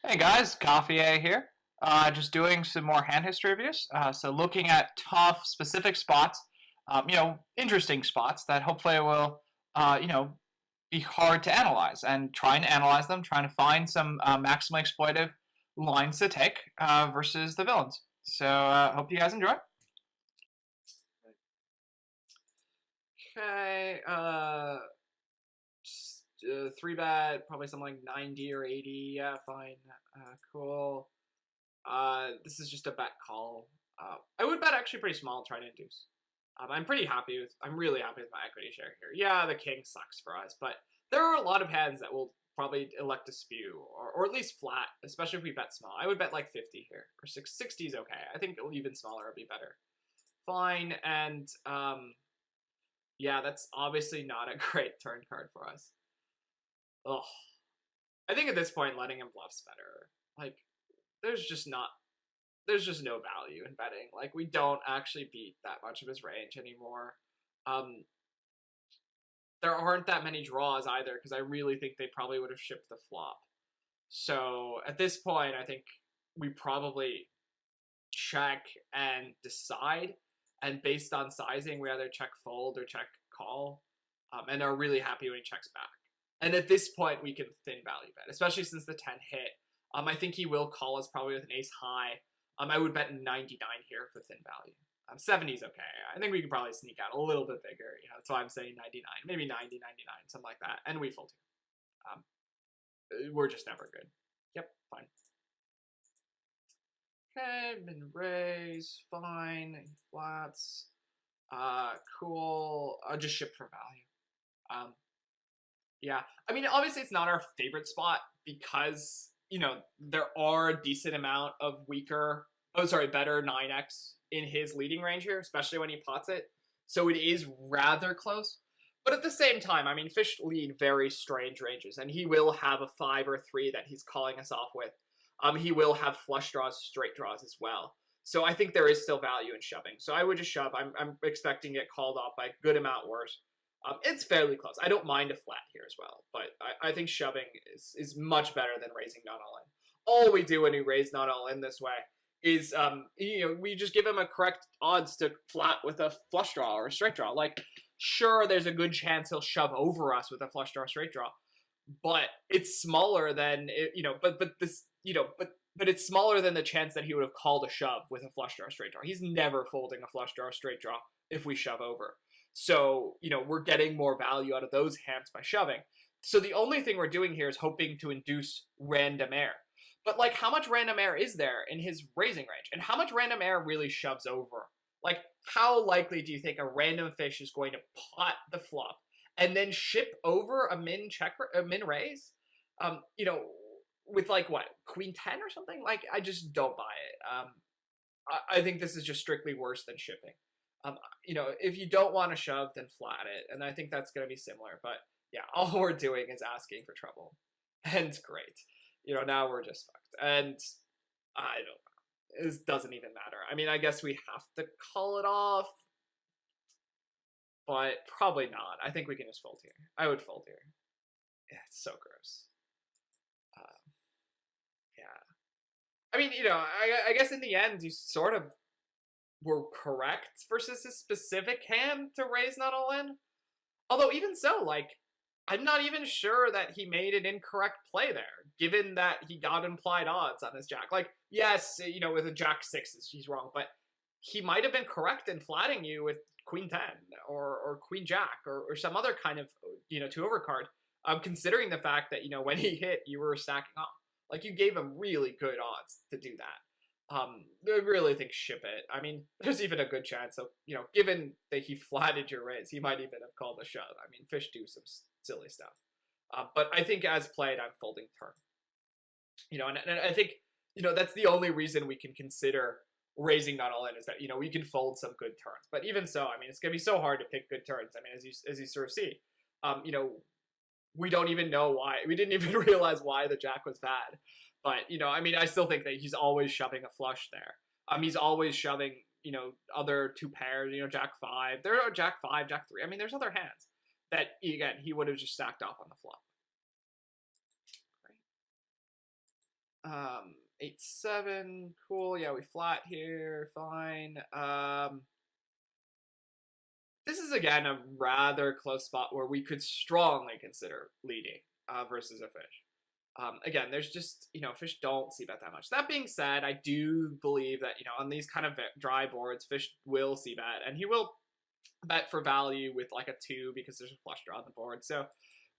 Hey guys, Coffeeyay here. Just doing some more hand history reviews. So looking at tough, specific spots, interesting spots that hopefully will, be hard to analyze and trying to analyze them, trying to find some maximally exploitive lines to take versus the villains. So hope you guys enjoy. Okay, just, 3 bet, probably something like 90 or 80. Yeah, fine. Cool. This is just a bet call. I would bet actually pretty small, try to induce. I'm really happy with my equity share here. Yeah, the king sucks for us, but there are a lot of hands that will probably elect to spew, or at least flat, especially if we bet small. I would bet like 50 here, or 60 is okay. I think even smaller would be better. Fine, and yeah, that's obviously not a great turn card for us. Ugh. I think at this point, letting him bluff's better. Like, there's just not there's just no value in betting. Like, we don't actually beat that much of his range anymore. Um, there aren't that many draws either because I really think they probably would have shipped the flop. So at this point, I think we probably check and decide. And based on sizing, we either check fold or check call, and are really happy when he checks back. And at this point, we can thin value bet, especially since the 10 hit. I think he will call us probably with an ace high. I would bet 99 here for thin value. 70 is okay. I think we could probably sneak out a little bit bigger. That's why I'm saying 99, maybe 90, 99, something like that. And we fold here. We're just never good. Yep, fine. Okay, min raise, fine, flats. Cool. I'll just ship for value. Yeah, I mean, obviously it's not our favorite spot because there are a decent amount of better 9x in his leading range here, especially when he pots it. So it is rather close. But at the same time, I mean, fish lead very strange ranges, and he will have a 5 or 3 that he's calling us off with. He will have flush draws, straight draws as well. So I think there is still value in shoving. So I would just shove. I'm expecting to get called off by a good amount worse. It's fairly close. I don't mind a flat here as well, but I think shoving is much better than raising not all in. All we do when we raise not all in this way is we just give him a correct odds to flat with a flush draw or a straight draw. Like, sure, there's a good chance he'll shove over us with a flush draw straight draw, but it's smaller than but it's smaller than the chance that he would have called a shove with a flush draw straight draw. He's never folding a flush draw straight draw if we shove over. So, we're getting more value out of those hands by shoving. So the only thing we're doing here is hoping to induce random air. But, like, how much random air is there in his raising range? And how much random air really shoves over? Like, how likely do you think a random fish is going to pot the flop and then ship over a min raise? With, like, what, queen 10 or something? Like, I just don't buy it. I think this is just strictly worse than shipping. If you don't want to shove, then flat it. And I think that's going to be similar. But yeah, all we're doing is asking for trouble. And it's great. Now we're just fucked. And I don't know. It doesn't even matter. I mean, I guess we have to call it off. But probably not. I think we can just fold here. I would fold here. Yeah, it's so gross. Yeah. I mean, I guess in the end, you sort of were correct versus a specific hand to raise not all in. Although even so, like, I'm not even sure that he made an incorrect play there, given that he got implied odds on his jack. Like, yes, with a jack 6, he's wrong, but he might have been correct in flatting you with queen 10 or queen jack or some other kind of, 2-over card, considering the fact that, when he hit, you were stacking off. Like, you gave him really good odds to do that. I really think ship it. I mean, there's even a good chance of, given that he flatted your raise, he might even have called a shove. I mean, fish do some silly stuff. But I think as played, I'm folding turn. And I think, that's the only reason we can consider raising not all in is that, we can fold some good turns. But even so, I mean, it's going to be so hard to pick good turns. I mean, as you sort of see, we don't even know why. We didn't even realize why the jack was bad. But, I mean, I still think that he's always shoving a flush there. He's always shoving, other 2 pairs, jack 5. There are jack 5, jack 3. I mean, there's other hands that, again, he would have just stacked off on the flop. 8-7, cool. Yeah, we flat here, fine. This is again a rather close spot where we could strongly consider leading versus a fish. Again, there's just, fish don't see bet that much. That being said, I do believe that, on these kind of dry boards, fish will see bet, and he will bet for value with like a 2 because there's a flush draw on the board. So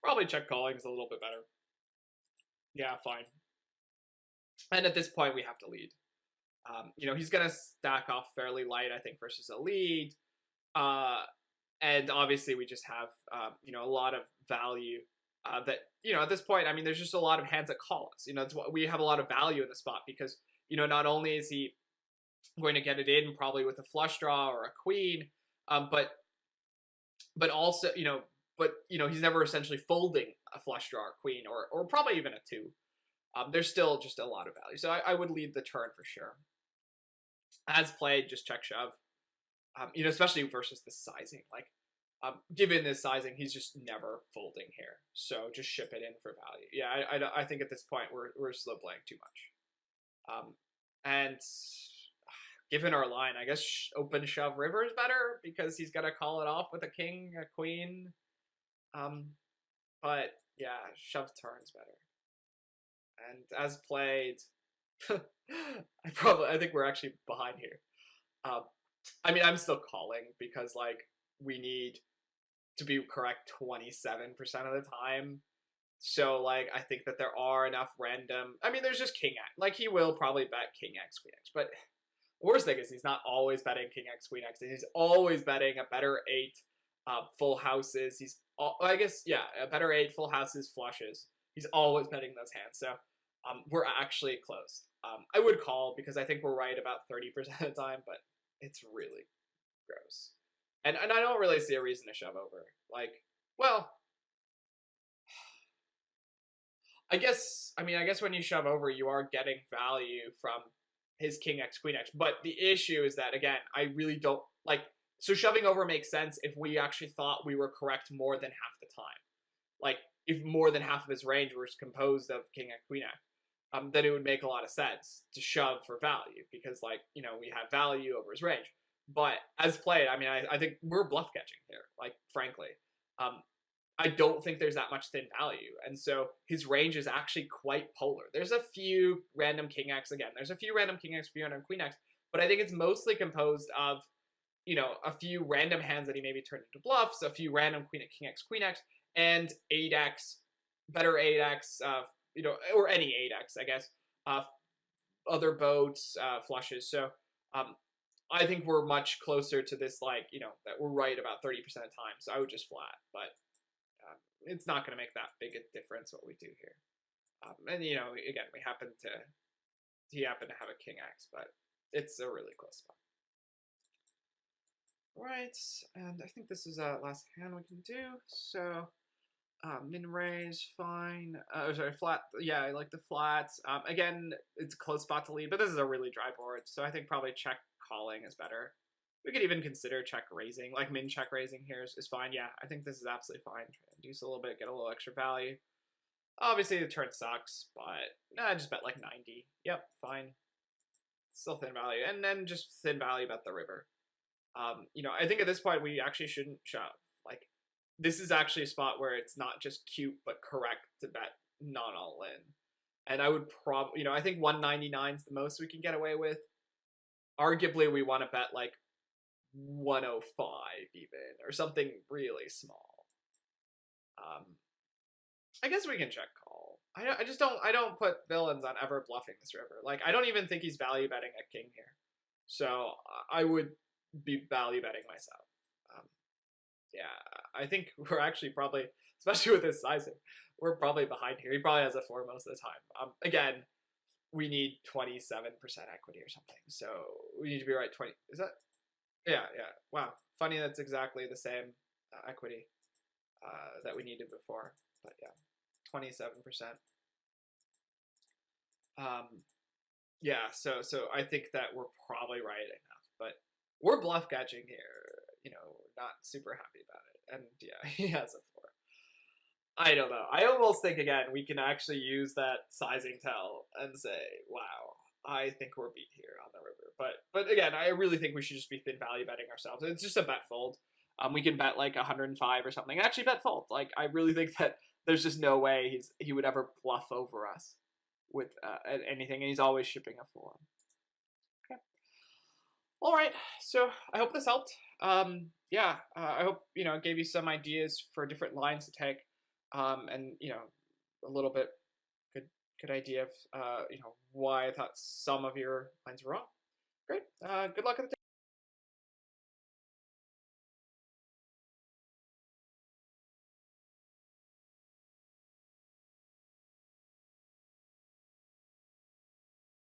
probably check calling is a little bit better. Yeah, fine. And at this point, we have to lead. He's going to stack off fairly light, I think, versus a lead. And obviously, we just have, a lot of value that, at this point, I mean, there's just a lot of hands that call us. It's what we have a lot of value in the spot because, not only is he going to get it in probably with a flush draw or a queen, but also, he's never essentially folding a flush draw or queen or probably even a 2. There's still just a lot of value. So I would lead the turn for sure. As played, just check shove. Especially versus the sizing. Like, given this sizing, he's just never folding here. So just ship it in for value. Yeah, I think at this point we're slow playing too much. And given our line, I guess open shove river is better because he's got to call it off with a king, a queen. But yeah, shove turn's better. And as played, I think we're actually behind here. I mean, I'm still calling because like we need to be correct 27% of the time. So like I think that there are enough random. I mean, there's just king x. Like he will probably bet king x, queen x, but the worst thing is he's not always betting king x, queen x. He's always betting a better 8, full houses. I guess a better 8, full houses, flushes. He's always betting those hands. So we're actually close. I would call because I think we're right about 30% of the time, but it's really gross. And I don't really see a reason to shove over. Like, well, I guess when you shove over, you are getting value from his king x, queen x. But the issue is that, again, I really don't, like, so shoving over makes sense if we actually thought we were correct more than half the time. Like, if more than half of his range was composed of king x, queen x. Then it would make a lot of sense to shove for value because, like, we have value over his range. But as played, I mean, I think we're bluff catching here, like, frankly. I don't think there's that much thin value. And so his range is actually quite polar. There's a few random king x, again, there's a few random king x, few random queen x, but I think it's mostly composed of, a few random hands that he maybe turned into bluffs, a few random king x, and 8x, better 8x, or any 8x, I guess, other boats, flushes. So I think we're much closer to this, like, that we're right about 30% of the time. So I would just flat, but it's not going to make that big a difference what we do here. And, again, he happened to have a king x, but it's a really close spot. Right, and I think this is a last hand we can do. So min raise, fine. Sorry, flat. Yeah, I like the flats. Again, it's a close spot to lead, but this is a really dry board, so I think probably check calling is better. We could even consider check raising, like min check raising here is fine. Yeah, I think this is absolutely fine. Try to induce a little bit, get a little extra value. Obviously, the turn sucks, but I just bet like 90. Yep, fine. Still thin value, and then just thin value about the river. I think at this point we actually shouldn't shove. Like, this is actually a spot where it's not just cute but correct to bet not all in. And I would probably, I think 199 is the most we can get away with. Arguably, we want to bet like 105 even, or something really small. I guess we can check call. I don't put villains on ever bluffing this river. Like, I don't even think he's value betting a king here. So I would be value betting myself. Yeah, I think we're actually probably, especially with his sizing, we're probably behind here. He probably has a 4 most of the time. Again, we need 27% equity or something. So we need to be right 20. Is that? Yeah. Wow. Funny that's exactly the same equity that we needed before. But yeah, 27%. Yeah, so I think that we're probably right enough. But we're bluff catching here. We're not super happy about it. And yeah, he has a 4. I don't know. I almost think again we can actually use that sizing tell and say, "Wow, I think we're beat here on the river." But again, I really think we should just be thin value betting ourselves. It's just a bet fold. We can bet like 105 or something. Actually, bet fold. Like I really think that there's just no way he would ever bluff over us with anything, and he's always shipping a 4. Okay. All right. So I hope this helped. Yeah. I hope it gave you some ideas for different lines to take, and a little bit good idea of why I thought some of your lines were wrong. Great. Good luck at the